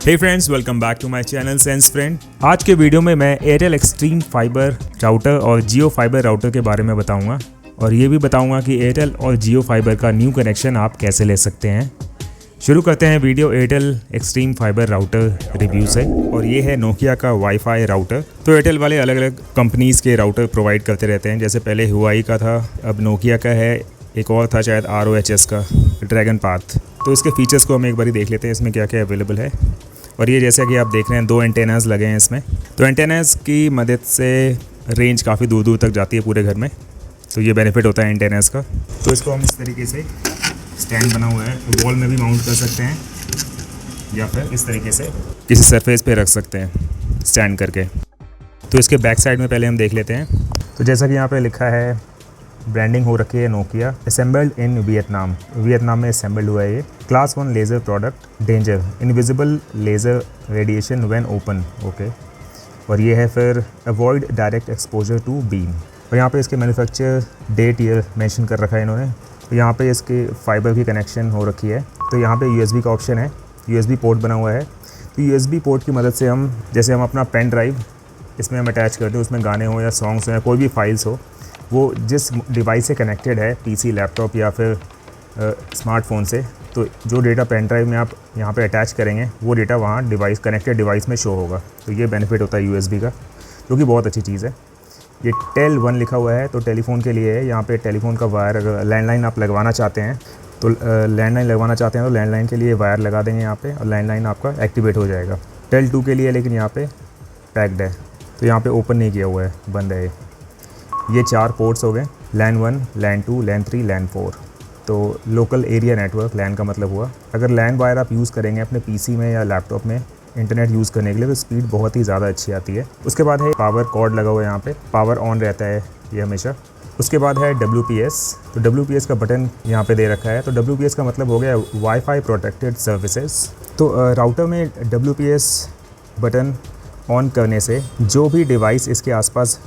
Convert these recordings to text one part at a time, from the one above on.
Hey friends, welcome back to my channel sense friend. आज के video में मैं एयरटेल एक्सट्रीम फाइबर राउटर और जियो फाइबर राउटर के बारे में बताऊंगा और ये भी बताऊंगा कि एयरटेल और जियो फाइबर का न्यू कनेक्शन आप कैसे ले सकते हैं। शुरू करते हैं video Airtel extreme fibre router review से। और ये है नोकिया का वाईफाई राउटर। तो एयरटेल वाले अलग अलग कंपनीज़ के राउटर प्रोवाइड करते रहते हैं, जैसे पहले हुआई का था, अब नोकिया का है, एक और था शायद ROHS का, ड्रैगन पाथ। तो इसके फीचर्स को हम एक बार देख लेते हैं, इसमें क्या क्या अवेलेबल है। और ये जैसा कि आप देख रहे हैं 2 एंटेनास लगे हैं इसमें। तो एंटेनास की मदद से रेंज काफ़ी दूर दूर तक जाती है पूरे घर में, तो ये बेनिफिट होता है एंटेनास का। तो इसको हम इस तरीके से स्टैंड बना हुआ है, वॉल में भी माउंट कर सकते हैं या फिर इस तरीके से किसी सरफेस पे रख सकते हैं स्टैंड करके। तो इसके बैक साइड में पहले हम देख लेते हैं। तो जैसा कि यहाँ पे लिखा है, ब्रांडिंग हो रखी है नोकिया, असेंबल्ड इन वियतनाम में असेंबल्ड हुआ है ये। Class 1 laser product, danger invisible laser radiation when open, okay. और ये है फिर avoid direct exposure to beam. और यहाँ पे इसके मैन्युफैक्चर डेट ईयर मेंशन कर रखा है इन्होंने। तो यहाँ पे इसके फाइबर की कनेक्शन हो रखी है। तो यहाँ पे USB का ऑप्शन है, USB पोर्ट बना हुआ है। तो USB पोर्ट की मदद से हम अपना पेन ड्राइव इसमें हम अटैच करते हैं, उसमें गाने हो या सॉन्ग्स हो या कोई भी फाइल्स हो, वो जिस डिवाइस से कनेक्टेड है, PC, लैपटॉप या फिर स्मार्टफोन से, तो जो डेटा पेन ड्राइव में आप यहाँ पे अटैच करेंगे वो डेटा वहाँ कनेक्टेड डिवाइस में शो होगा। तो ये बेनिफिट होता है USB का, जो कि बहुत अच्छी चीज़ है। ये टेल 1 लिखा हुआ है, तो टेलीफोन के लिए है। यहाँ पे टेलीफोन का वायर, अगर लैंडलाइन आप लगवाना चाहते हैं तो लैंडलाइन के लिए वायर लगा देंगे यहाँ पे और लैंडलाइन आपका एक्टिवेट हो जाएगा। टेल 2 के लिए लेकिन यहाँ पे पैक्ड है, तो यहाँ पे ओपन नहीं किया हुआ है, बंद है ये 4 पोर्ट्स हो गए, LAN 1, LAN 2, LAN 3, LAN 4। तो लोकल एरिया नेटवर्क LAN का मतलब हुआ। अगर LAN वायर आप यूज़ करेंगे अपने PC में या लैपटॉप में इंटरनेट यूज़ करने के लिए, तो स्पीड बहुत ही ज़्यादा अच्छी आती है। उसके बाद है पावर कॉर्ड लगा हुआ है, यहाँ पे पावर ऑन रहता है ये हमेशा। उसके बाद है WPS। तो WPS का बटन यहाँ पे दे रखा है। तो WPS का मतलब हो गया वाईफाई प्रोटेक्टेड सर्विसेज। तो राउटर में WPS बटन ऑन करने से जो भी डिवाइस इसके आसपास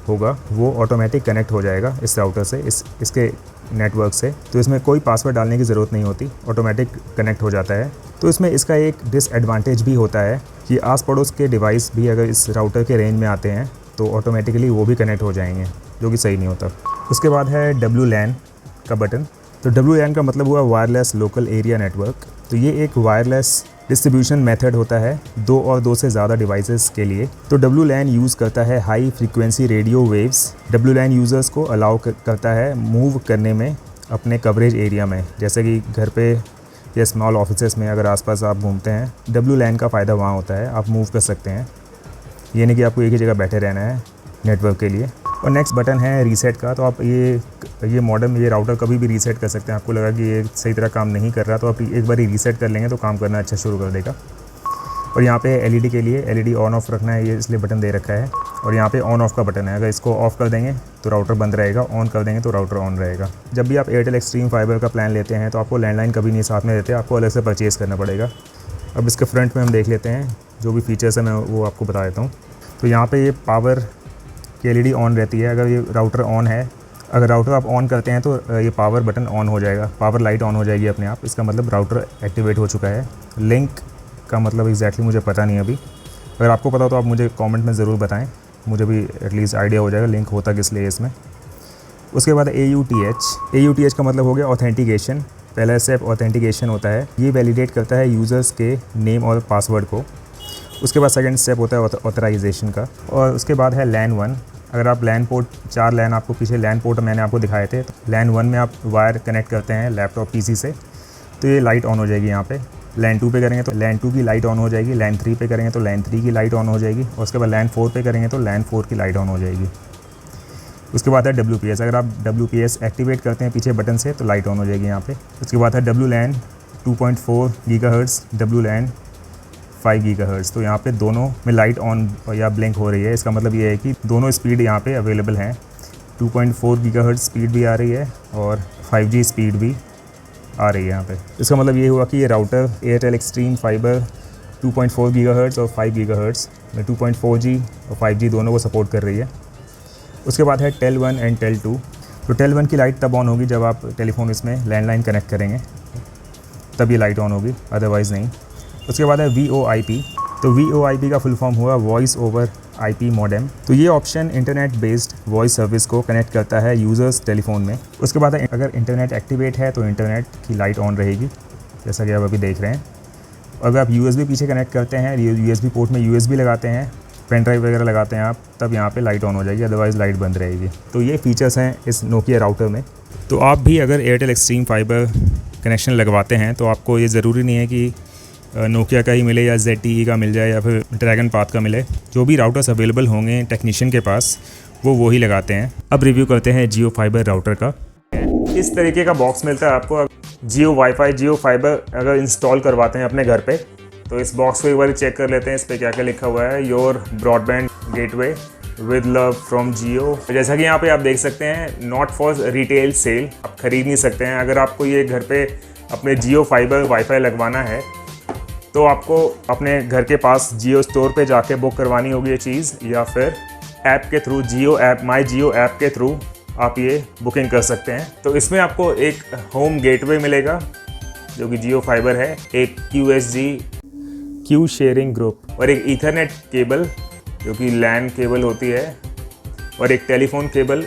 होगा वो ऑटोमेटिक कनेक्ट हो जाएगा इस राउटर से, इसके नेटवर्क से। तो इसमें कोई पासवर्ड डालने की ज़रूरत नहीं होती, ऑटोमेटिक कनेक्ट हो जाता है। तो इसमें इसका एक डिसएडवांटेज भी होता है कि आस पड़ोस के डिवाइस भी अगर इस राउटर के रेंज में आते हैं तो ऑटोमेटिकली वो भी कनेक्ट हो जाएंगे, जो कि सही नहीं होता। उसके बाद है WLAN का बटन। तो WLAN का मतलब हुआ वायरलेस लोकल एरिया नेटवर्क। तो ये एक वायरलेस डिस्ट्रीब्यूशन मेथड होता है 2 और 2 से ज़्यादा डिवाइसेस के लिए। तो WLAN यूज़ करता है high frequency radio waves. WLAN users को अलाउ करता है मूव करने में अपने कवरेज एरिया में, जैसे कि घर पे या स्मॉल ऑफिसेस में अगर आसपास आप घूमते हैं, WLAN का फ़ायदा वहाँ होता है, आप मूव कर सकते हैं। ये नहीं कि आपको एक ही जगह बैठे रहना है नेटवर्क के लिए। और नेक्स्ट बटन है रीसेट का। तो आप ये मॉडेम, ये राउटर कभी भी रीसेट कर सकते हैं। आपको लगा कि ये सही तरह काम नहीं कर रहा, तो आप एक बार रीसेट कर लेंगे तो काम करना अच्छा शुरू कर देगा। और यहाँ पे LED के लिए LED ऑन ऑफ रखना है, ये इसलिए बटन दे रखा है। और यहाँ पे ऑन ऑफ का बटन है, अगर इसको ऑफ़ कर देंगे तो राउटर बंद रहेगा, ऑन कर देंगे तो राउटर ऑन रहेगा। जब भी आप एयरटेल एक्सट्रीम फाइबर का प्लान लेते हैं तो आपको लैंडलाइन कभी नहीं साथ में देते, आपको अलग से परचेज़ करना पड़ेगा। अब इसके फ्रंट में हम देख लेते हैं जो भी फीचर्स है, मैं वो आपको बता देता हूँ। तो यहाँ पर ये पावर की LED ऑन रहती है। अगर ये राउटर ऑन है, अगर राउटर आप ऑन करते हैं तो ये पावर बटन ऑन हो जाएगा, पावर लाइट ऑन हो जाएगी अपने आप। इसका मतलब राउटर एक्टिवेट हो चुका है। लिंक का मतलब एग्जैक्टली मुझे पता नहीं अभी, अगर आपको पता हो तो आप मुझे कमेंट में ज़रूर बताएं, मुझे भी एटलीस्ट आइडिया हो जाएगा लिंक होता किस लिए इसमें। उसके बाद AUTH का मतलब हो गया ऑथेंटिकेशन। पहला स्टेप ऑथेंटिकेशन होता है, ये वैलिडेट करता है यूज़र्स के नेम और पासवर्ड को। उसके बाद सेकंड स्टेप होता है ऑथराइजेशन का। और उसके बाद है LAN 1। अगर आप LAN पोर्ट, 4 LAN आपको पीछे LAN पोर्ट मैंने आपको दिखाए थे, तो LAN 1 में आप वायर कनेक्ट करते हैं लैपटॉप PC से, तो ये लाइट ऑन हो जाएगी यहाँ पे। LAN 2 पे करेंगे तो LAN 2 की लाइट ऑन हो जाएगी, LAN 3 पे करेंगे तो LAN 3 की लाइट ऑन हो जाएगी, और उसके बाद LAN 4 पे करेंगे तो LAN 4 की लाइट ऑन हो जाएगी। उसके बाद है WPS। अगर आप WPS एक्टिवेट करते हैं पीछे बटन से तो लाइट ऑन हो जाएगी यहाँ पे। उसके बाद है WLAN 2.4 GHz, WLAN 5 GHz। तो यहाँ पे दोनों में लाइट ऑन या ब्लिंक हो रही है। इसका मतलब ये है कि दोनों स्पीड यहाँ पे अवेलेबल हैं। 2.4 GHz स्पीड भी आ रही है और 5G स्पीड भी आ रही है यहाँ पे। इसका मतलब ये हुआ कि ये router Airtel extreme fibre 2.4 GHz और 5 GHz में 2.4G और 5G दोनों को सपोर्ट कर रही है। उसके बाद है टेल 1 एंड टेल 2। तो टेल 1 की लाइट तब ऑन होगी जब आप टेलीफोन इसमें लैंडलाइन कनेक्ट करेंगे, तब ये लाइट ऑन होगी, अदरवाइज़ नहीं। उसके बाद है VoIP। तो VoIP का फुल फॉर्म हुआ वॉइस ओवर IP मॉडेम। तो ये option internet based voice service को कनेक्ट करता है यूज़र्स टेलीफोन में। उसके बाद अगर इंटरनेट एक्टिवेट है तो इंटरनेट की लाइट ऑन रहेगी, जैसा कि आप अभी देख रहे हैं। अगर आप USB पीछे कनेक्ट करते हैं, USB पोर्ट में USB लगाते हैं, पेन ड्राइव वगैरह लगाते हैं आप, तब यहाँ पे लाइट ऑन हो जाएगी, अदरवाइज़ लाइट बंद रहेगी। तो ये फीचर्स हैं इस नोकिया राउटर में। तो आप भी अगर एयरटेल एक्सट्रीम फाइबर कनेक्शन लगवाते हैं तो आपको ये ज़रूरी नहीं है कि नोकिया का ही मिले या ZTE का मिल जाए या फिर ड्रैगन पाथ का मिले। जो भी राउटर्स अवेलेबल होंगे टेक्नीशियन के पास वो ही लगाते हैं। अब रिव्यू करते हैं जियो फाइबर राउटर का। इस तरीके का बॉक्स मिलता है आपको। जियो वाईफाई, जियो फाइबर अगर इंस्टॉल करवाते हैं अपने घर पे तो इस बॉक्स को एक बार चेक कर लेते हैं। इस पर क्या क्या लिखा हुआ है। Your broadband gateway with love from Jio. जैसा कि यहाँ पे आप देख सकते हैं, नॉट फॉर रिटेल सेल, आप खरीद नहीं सकते हैं। अगर आपको ये घर पे अपने जियो फाइबर वाईफाई लगवाना है तो आपको अपने घर के पास जियो स्टोर पे जाके बुक करवानी होगी ये चीज़, या फिर ऐप के थ्रू, जियो ऐप, माई जियो ऐप के थ्रू आप ये बुकिंग कर सकते हैं। तो इसमें आपको एक होम गेटवे मिलेगा जो कि जियो फाइबर है, एक QSG क्यू शेयरिंग ग्रुप और एक ईथरनेट केबल जो कि लैन केबल होती है, और एक टेलीफोन केबल।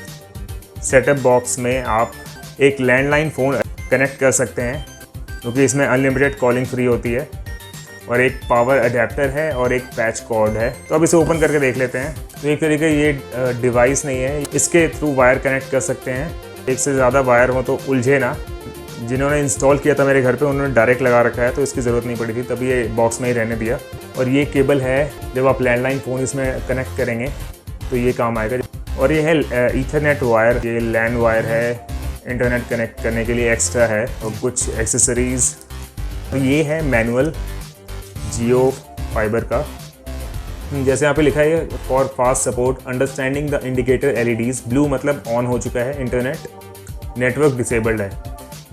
सेटअप बॉक्स में आप एक लैंडलाइन फ़ोन कनेक्ट कर सकते हैं क्योंकि इसमें अनलिमिटेड कॉलिंग फ्री होती है, और एक पावर अडेप्टर है और एक पैच कॉर्ड है। तो अब इसे ओपन करके देख लेते हैं। तो एक तरीके ये डिवाइस नहीं है, इसके थ्रू वायर कनेक्ट कर सकते हैं। एक से ज़्यादा वायर हो तो उलझे ना। जिन्होंने इंस्टॉल किया था मेरे घर पे उन्होंने डायरेक्ट लगा रखा है तो इसकी ज़रूरत नहीं पड़ी थी, तभी ये बॉक्स में ही रहने दिया। और ये केबल है, जब आप लैंडलाइन फ़ोन इसमें कनेक्ट करेंगे तो ये काम आएगा। और ये है ईथरनेट वायर, ये लैन वायर है, इंटरनेट कनेक्ट करने के लिए एक्स्ट्रा है, और कुछ एक्सेसरीज़। तो ये है मैनुअल जियो फाइबर का। जैसे यहाँ पे लिखा है, for fast support understanding the indicator LEDs। Blue मतलब ऑन हो चुका है इंटरनेट, नेटवर्क डिसेबल्ड है।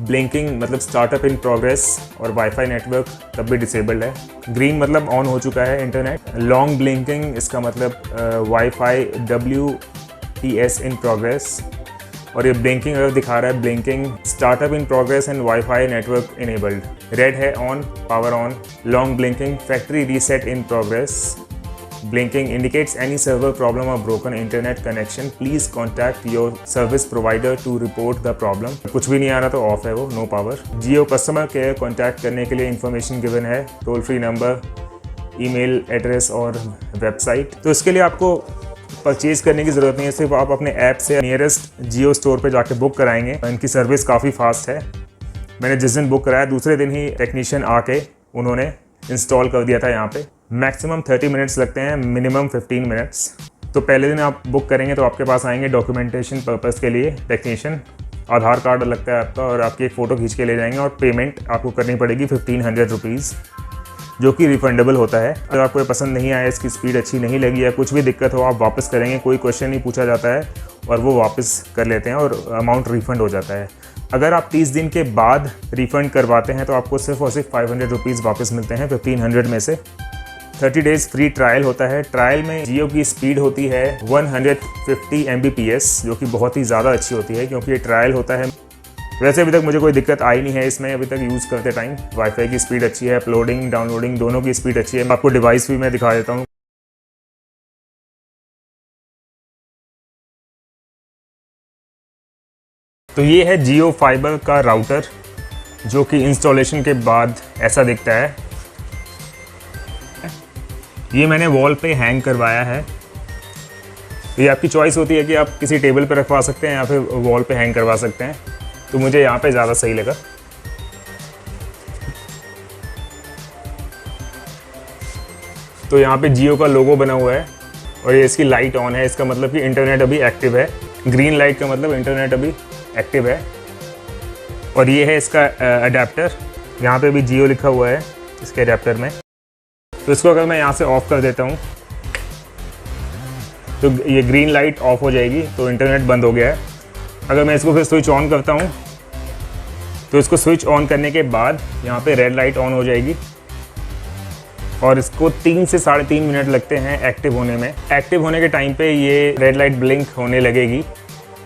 ब्लिंकिंग मतलब स्टार्टअप इन प्रोग्रेस, और वाईफाई नेटवर्क तब भी डिसेबल्ड है। ग्रीन मतलब ऑन हो चुका है इंटरनेट। लॉन्ग ब्लिंकिंग इसका मतलब वाईफाई WTS इन प्रोग्रेस, और ये ब्लिंकिंग अगर दिखा रहा है, blinking startup in progress and wifi network enabled. Red है on, power on. Long blinking factory reset in progress. Blinking indicates any server problem और broken internet connection, please contact your service provider to report the problem. कुछ भी नहीं आ रहा तो off है वो, no power. Jio customer care contact करने के लिए इन्फॉर्मेशन गिवन है, toll free number, email address और वेबसाइट। तो इसके लिए आपको परचेज़ करने की ज़रूरत नहीं है, सिर्फ आप अपने ऐप से नियरेस्ट जियो स्टोर पे जाके बुक कराएंगे। इनकी सर्विस काफ़ी फास्ट है। मैंने जिस दिन बुक कराया दूसरे दिन ही टेक्नीशियन आके उन्होंने इंस्टॉल कर दिया था। यहाँ पे मैक्सिमम 30 मिनट्स लगते हैं, मिनिमम 15 मिनट्स। तो पहले दिन आप बुक करेंगे तो आपके पास आएंगे डॉक्यूमेंटेशन पर्पज़ के लिए टेक्नीशियन। आधार कार्ड लगता है आपका, और आपकी एक फ़ोटो खींच के ले जाएंगे, और पेमेंट आपको करनी पड़ेगी 1500 रुपीज़, जो कि रिफंडेबल होता है। अगर आपको ये पसंद नहीं आया, इसकी स्पीड अच्छी नहीं लगी या कुछ भी दिक्कत हो, आप वापस करेंगे, कोई क्वेश्चन नहीं पूछा जाता है, और वो वापस कर लेते हैं और अमाउंट रिफ़ंड हो जाता है। अगर आप 30 दिन के बाद रिफ़ंड करवाते हैं तो आपको सिर्फ और सिर्फ 500 रुपीज़ वापस मिलते हैं 1500 में से। 30 डेज़ फ्री ट्रायल होता है। ट्रायल में जियो की स्पीड होती है 150 Mbps, जो कि बहुत ही ज़्यादा अच्छी होती है क्योंकि ये ट्रायल होता है। वैसे अभी तक मुझे कोई दिक्कत आई नहीं है इसमें अभी तक यूज़ करते टाइम। वाईफाई की स्पीड अच्छी है, अपलोडिंग डाउनलोडिंग दोनों की स्पीड अच्छी है। आपको डिवाइस भी मैं दिखा देता हूँ। तो ये है जियो फाइबर का राउटर, जो कि इंस्टॉलेशन के बाद ऐसा दिखता है। ये मैंने वॉल पे हैंग करवाया है। तो ये आपकी चॉइस होती है कि आप किसी टेबल पे रखवा सकते हैं या फिर वॉल पे हैंग करवा सकते हैं। तो मुझे यहाँ पे ज़्यादा सही लगा। तो यहाँ पे जियो का लोगो बना हुआ है और ये इसकी लाइट ऑन है, इसका मतलब कि इंटरनेट अभी एक्टिव है। ग्रीन लाइट का मतलब इंटरनेट अभी एक्टिव है। और ये है इसका अडेप्टर, यहाँ पे भी जियो लिखा हुआ है इसके अडेप्टर में। तो इसको अगर मैं यहाँ से ऑफ़ कर देता हूँ तो ये ग्रीन लाइट ऑफ हो जाएगी, तो इंटरनेट बंद हो गया है। अगर मैं इसको फिर स्विच ऑन करता हूँ तो इसको स्विच ऑन करने के बाद यहाँ पे रेड लाइट ऑन हो जाएगी और इसको 3 से 3.5 मिनट लगते हैं एक्टिव होने में। एक्टिव होने के टाइम पे ये रेड लाइट ब्लिंक होने लगेगी,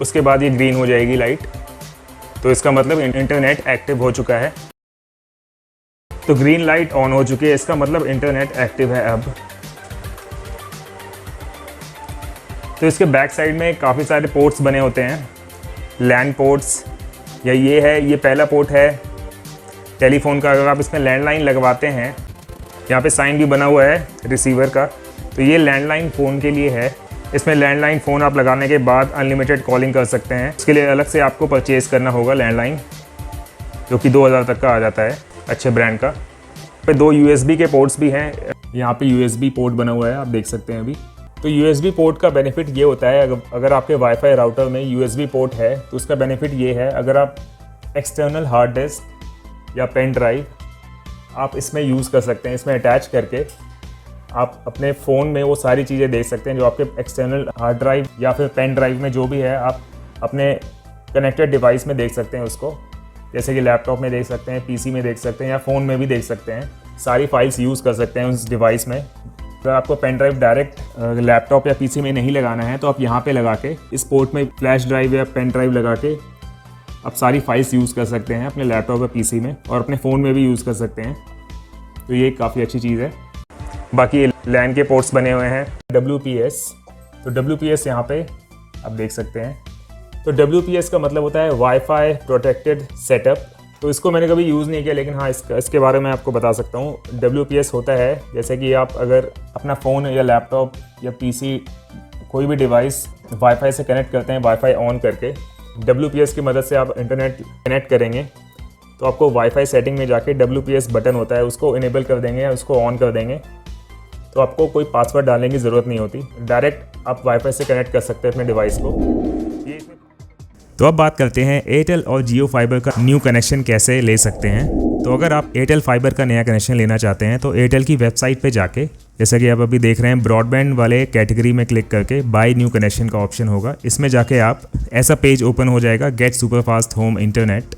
उसके बाद ये ग्रीन हो जाएगी लाइट। तो इसका मतलब इंटरनेट एक्टिव हो चुका है। तो ग्रीन लाइट ऑन हो चुकी है, इसका मतलब इंटरनेट एक्टिव है अब। तो इसके बैक साइड में काफ़ी सारे पोर्ट्स बने होते हैं, लैंड पोर्ट्स, या ये पहला पोर्ट है टेलीफोन का। अगर आप इसमें लैंडलाइन लगवाते हैं, यहाँ पे साइन भी बना हुआ है रिसीवर का, तो ये लैंडलाइन फ़ोन के लिए है। इसमें लैंडलाइन फ़ोन आप लगाने के बाद अनलिमिटेड कॉलिंग कर सकते हैं। इसके लिए अलग से आपको परचेज़ करना होगा लैंडलाइन, जो कि 2000 तक का आ जाता है, अच्छे ब्रांड का। पे 2 USB के पोर्ट्स भी हैं, यहाँ पे USB पोर्ट बना हुआ है, आप देख सकते हैं अभी। तो USB पोर्ट का बेनिफिट ये होता है, अगर आपके वाईफाई राउटर में USB पोर्ट है तो उसका बेनिफिट ये है, अगर आप एक्सटर्नल हार्ड डिस्क या पेन ड्राइव आप इसमें यूज़ कर सकते हैं। इसमें अटैच करके आप अपने फ़ोन में वो सारी चीज़ें देख सकते हैं जो आपके एक्सटर्नल हार्ड ड्राइव या फिर पेन ड्राइव में जो भी है, आप अपने कनेक्टेड डिवाइस में देख सकते हैं उसको। जैसे कि लैपटॉप में देख सकते हैं, PC में देख सकते हैं, या फ़ोन में भी देख सकते हैं। सारी फाइल्स यूज़ कर सकते हैं उस डिवाइस में। अगर आपको पेन ड्राइव डायरेक्ट लैपटॉप या PC में नहीं लगाना है तो आप यहाँ पे लगा के, इस पोर्ट में फ्लैश ड्राइव या पेन ड्राइव लगा के आप सारी फाइल्स यूज़ कर सकते हैं अपने लैपटॉप या PC में, और अपने फ़ोन में भी यूज़ कर सकते हैं। तो ये काफ़ी अच्छी चीज़ है। बाकी लैन के पोर्ट्स बने हुए हैं, WPS। तो WPS यहाँ पे आप देख सकते हैं। तो WPS का मतलब होता है वाईफाई प्रोटेक्टेड सेटअप। तो इसको मैंने कभी यूज़ नहीं किया, लेकिन हाँ इसके बारे में आपको बता सकता हूँ। WPS होता है जैसे कि आप अगर अपना फ़ोन या लैपटॉप या PC कोई भी डिवाइस वाईफाई से कनेक्ट करते हैं, वाईफाई ऑन करके WPS की मदद से आप इंटरनेट कनेक्ट करेंगे, तो आपको वाईफाई सेटिंग में जाके WPS बटन होता है, उसको इनेबल कर देंगे या उसको ऑन कर देंगे, तो आपको कोई पासवर्ड डालने की ज़रूरत नहीं होती। डायरेक्ट आप वाईफाई से कनेक्ट कर सकते हैं अपने डिवाइस को। तो अब बात करते हैं एयरटेल और जियो फाइबर का न्यू कनेक्शन कैसे ले सकते हैं। तो अगर आप एयरटेल फाइबर का नया कनेक्शन लेना चाहते हैं तो एयरटेल की वेबसाइट पे जाके, जैसा कि आप अभी देख रहे हैं, ब्रॉडबैंड वाले कैटेगरी में क्लिक करके बाय न्यू कनेक्शन का ऑप्शन होगा। इसमें जाके आप ऐसा पेज ओपन हो जाएगा, get super fast home internet.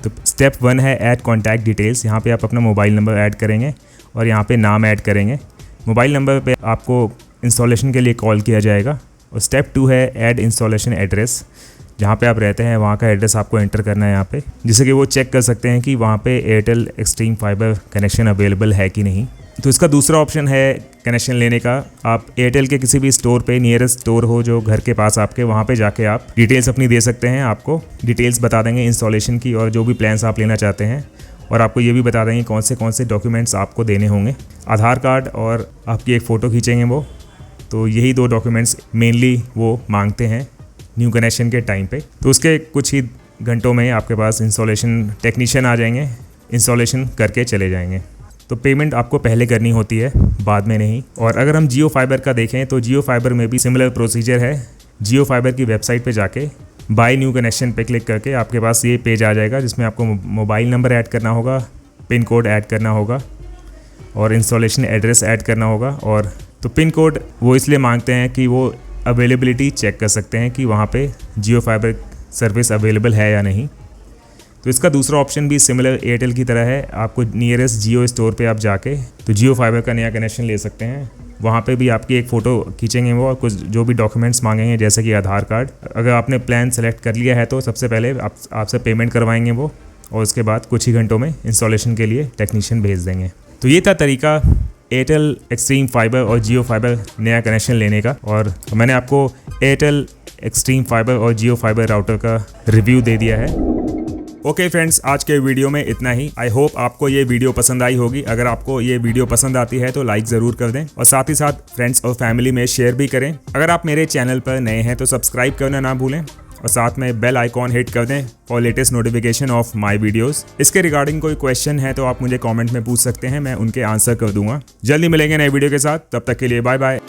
तो स्टेप 1 है ऐड कॉन्टैक्ट डिटेल्स। यहाँ पे आप अपना मोबाइल नंबर ऐड करेंगे और यहाँ पे नाम ऐड करेंगे। मोबाइल नंबर पे आपको इंस्टॉलेशन के लिए कॉल किया जाएगा। और स्टेप 2 है ऐड इंस्टॉलेशन एड्रेस। जहाँ पे आप रहते हैं वहाँ का एड्रेस आपको एंटर करना है यहाँ पे, जिससे कि वो चेक कर सकते हैं कि वहाँ पे Airtel extreme fibre connection available है कि नहीं। तो इसका दूसरा ऑप्शन है कनेक्शन लेने का। आप एयरटेल के किसी भी स्टोर पे, नियरेस्ट स्टोर हो जो घर के पास आपके, वहाँ पे जाके आप डिटेल्स अपनी दे सकते हैं। आपको डिटेल्स बता देंगे इंस्टॉलेशन की और जो भी प्लान्स आप लेना चाहते हैं, और आपको ये भी बता देंगे कौन से डॉक्यूमेंट्स आपको देने होंगे। आधार कार्ड और आपकी एक फ़ोटो खींचेंगे वो। तो यही 2 डॉक्यूमेंट्स मेनली वो मांगते हैं न्यू कनेक्शन के टाइम पे। तो उसके कुछ ही घंटों में आपके पास इंस्टॉलेशन टेक्नीशियन आ जाएंगे, इंस्टॉलेशन करके चले जाएंगे। तो पेमेंट आपको पहले करनी होती है, बाद में नहीं। और अगर हम जियो फाइबर का देखें तो जियो फाइबर में भी सिमिलर प्रोसीजर है। जियो फाइबर की वेबसाइट पे जाके बाय न्यू कनेक्शन पे क्लिक करके आपके पास ये पेज आ जाएगा, जिसमें आपको मोबाइल नंबर ऐड करना होगा, पिन कोड ऐड करना होगा और इंस्टॉलेशन एड्रेस ऐड करना होगा। और तो पिन कोड वो इसलिए मांगते हैं कि वो अवेलेबिलिटी चेक कर सकते हैं कि वहाँ पे जियो फाइबर सर्विस अवेलेबल है या नहीं। तो इसका दूसरा ऑप्शन भी सिमिलर एयरटेल की तरह है। आपको नियरेस्ट जियो स्टोर पे आप जाके तो जियो फाइबर का नया कनेक्शन ले सकते हैं। वहाँ पे भी आपकी एक फ़ोटो खींचेंगे वो, और कुछ जो भी डॉक्यूमेंट्स मांगेंगे जैसे कि आधार कार्ड। अगर आपने प्लान सेलेक्ट कर लिया है तो सबसे पहले आपसे पेमेंट करवाएंगे वो, और उसके बाद कुछ ही घंटों में इंस्टॉलेशन के लिए टेक्नीशियन भेज देंगे। तो ये था तरीका एयरटेल एक्सट्रीम फाइबर और जियो फाइबर नया कनेक्शन लेने का। और मैंने आपको एयरटेल एक्सट्रीम फाइबर और जियो फाइबर राउटर का रिव्यू दे दिया है। ओके फ्रेंड्स, आज के वीडियो में इतना ही। आई होप आपको ये वीडियो पसंद आई होगी। अगर आपको ये वीडियो पसंद आती है तो लाइक ज़रूर कर दें, और साथ ही साथ फ्रेंड्स और फैमिली में शेयर भी करें। अगर आप मेरे चैनल पर नए हैं तो सब्सक्राइब करना ना भूलें, और साथ में बेल आइकॉन हिट कर दें for latest notification of my videos. इसके रिगार्डिंग कोई क्वेश्चन है तो आप मुझे कमेंट में पूछ सकते हैं, मैं उनके आंसर कर दूंगा। जल्दी मिलेंगे नए वीडियो के साथ, तब तक के लिए बाय बाय।